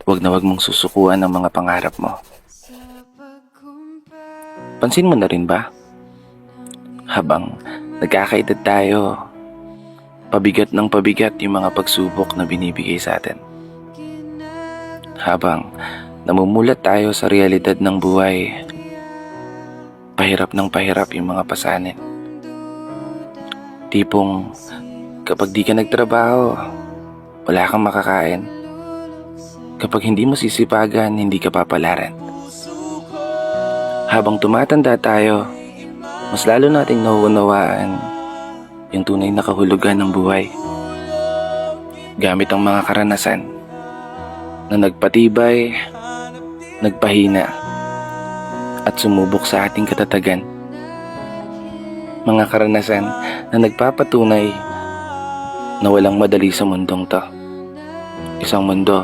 Huwag na huwag mong susukuan ang mga pangarap mo. Pansin mo na rin ba? Habang nagkakaedad tayo, pabigat ng pabigat yung mga pagsubok na binibigay sa atin. Habang namumulat tayo sa realidad ng buhay, pahirap ng pahirap yung mga pasanin. Tipong kapag di ka nagtrabaho, wala kang makakain. Kapag hindi mo sisipagan, hindi ka papalaran. Habang tumatanda tayo, mas lalo nating nauunawaan yung tunay na kahulugan ng buhay. Gamit ang mga karanasan na nagpatibay, nagpahina, at sumubok sa ating katatagan. Mga karanasan na nagpapatunay na walang madali sa mundong to. Isang mundo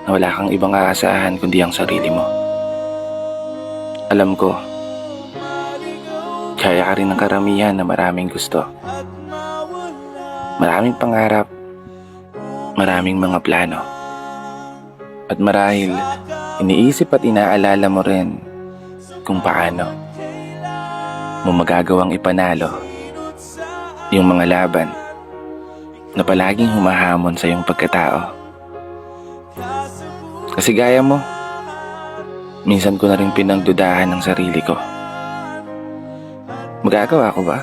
na wala kang ibang aasahan kundi ang sarili mo. Alam ko, kaya ka rin ng karamihan na maraming gusto. Maraming pangarap, maraming mga plano. At marahil, iniisip at inaalala mo rin kung paano mo magagawang ipanalo yung mga laban na palaging humahamon sa iyong pagkatao. Kasi gaya mo, minsan ko na rin pinagdudahan ng sarili ko. Magagawa ko ba?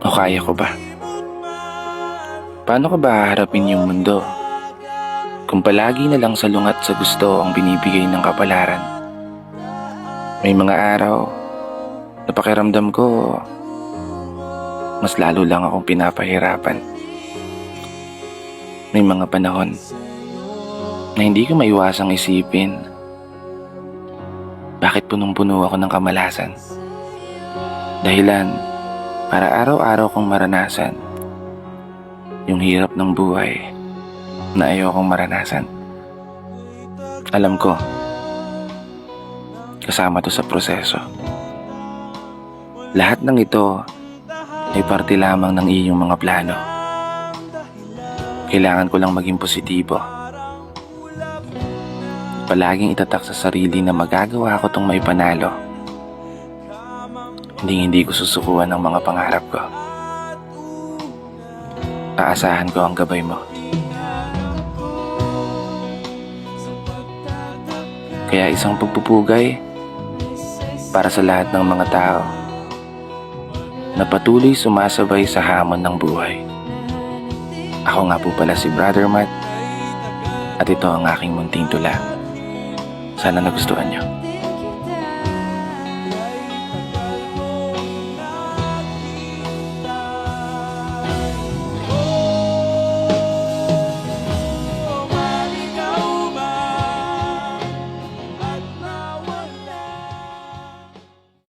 O kaya ko ba? Paano ko ba haharapin yung mundo kung palagi na lang salungat sa gusto ang binibigay ng kapalaran? May mga araw na pakiramdam ko mas lalo lang akong pinapahirapan. May mga panahon na hindi ko maiwasang isipin bakit punong-puno ako ng kamalasan. Dahilan para araw-araw kong maranasan yung hirap ng buhay na ayokong maranasan. Alam ko, kasama to sa proseso. Lahat ng ito ay parte lamang ng iyong mga plano. Kailangan ko lang maging positibo. Palaging itatak sa sarili na magagawa ko tong maipanalo. Hindi ko susukuan ang mga pangarap ko. Aasahan ko ang gabay mo. Kaya isang pagpupugay para sa lahat ng mga tao na patuloy sumasabay sa hamon ng buhay. Ako nga po pala si Brother Matt at ito ang aking munting tula. Sana nagustuhan niyo.